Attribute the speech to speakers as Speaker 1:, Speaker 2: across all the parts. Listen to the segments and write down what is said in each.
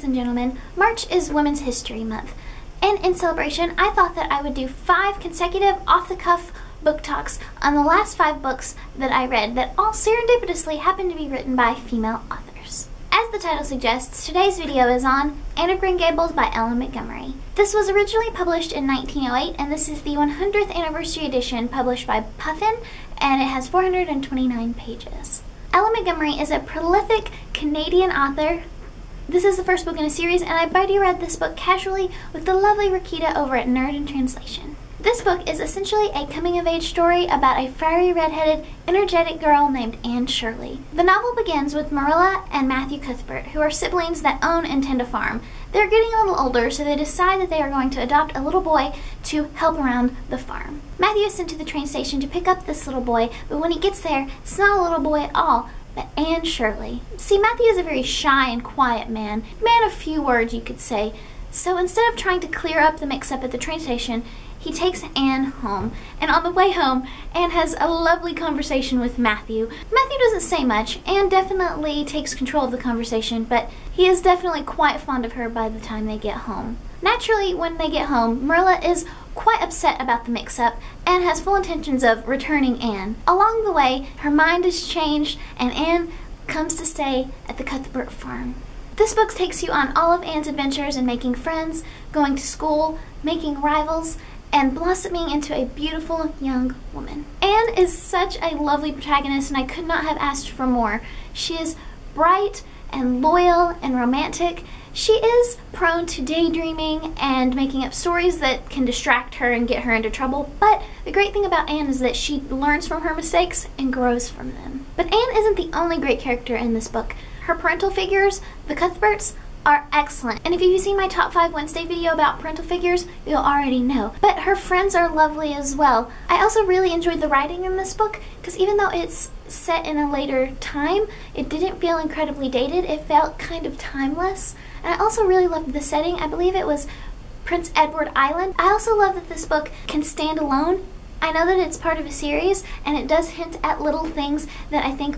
Speaker 1: and gentlemen, March is Women's History Month, and in celebration, I thought that I would do 5 consecutive off-the-cuff book talks on the last 5 books that I read that all serendipitously happened to be written by female authors. As the title suggests, today's video is on Anne of Green Gables by Ellen Montgomery. This was originally published in 1908, and this is the 100th anniversary edition published by Puffin, and it has 429 pages. Ellen Montgomery is a prolific Canadian author. This is the first book in a series, and I buddy read this book casually with the lovely Rakita over at Nerd in Translation. This book is essentially a coming-of-age story about a fiery, red-headed, energetic girl named Anne Shirley. The novel begins with Marilla and Matthew Cuthbert, who are siblings that own and tend a farm. They're getting a little older, so they decide that they are going to adopt a little boy to help around the farm. Matthew is sent to the train station to pick up this little boy, but when he gets there, it's not a little boy at all, but Anne Shirley. See, Matthew is a very shy and quiet man of few words, you could say. So instead of trying to clear up the mix-up at the train station, he takes Anne home, and on the way home, Anne has a lovely conversation with Matthew. Matthew doesn't say much. Anne definitely takes control of the conversation, but he is definitely quite fond of her by the time they get home. Naturally, when they get home, Marilla is quite upset about the mix-up and has full intentions of returning Anne. Along the way, her mind is changed, and Anne comes to stay at the Cuthbert farm. This book takes you on all of Anne's adventures in making friends, going to school, making rivals, and blossoming into a beautiful young woman. Anne is such a lovely protagonist, and I could not have asked for more. She is bright and loyal and romantic. She is prone to daydreaming and making up stories that can distract her and get her into trouble, but the great thing about Anne is that she learns from her mistakes and grows from them. But Anne isn't the only great character in this book. Her parental figures, the Cuthberts, are excellent. And if you've seen my Top 5 Wednesday video about parental figures, you'll already know. But her friends are lovely as well. I also really enjoyed the writing in this book, because even though it's set in a later time, it didn't feel incredibly dated. It felt kind of timeless. And I also really loved the setting. I believe it was Prince Edward Island. I also love that this book can stand alone. I know that it's part of a series, and it does hint at little things that I think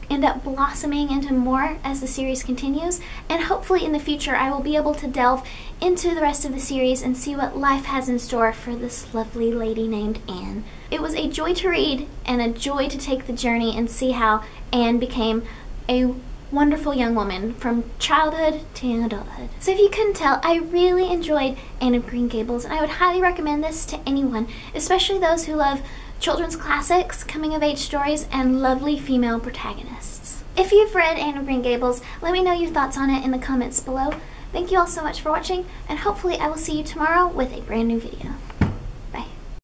Speaker 1: end up blossoming into more as the series continues, and hopefully in the future I will be able to delve into the rest of the series and see what life has in store for this lovely lady named Anne. It was a joy to read and a joy to take the journey and see how Anne became a wonderful young woman from childhood to adulthood. So if you couldn't tell, I really enjoyed Anne of Green Gables, and I would highly recommend this to anyone, especially those who love children's classics, coming-of-age stories, and lovely female protagonists. If you've read Anne of Green Gables, let me know your thoughts on it in the comments below. Thank you all so much for watching, and hopefully I will see you tomorrow with a brand new video.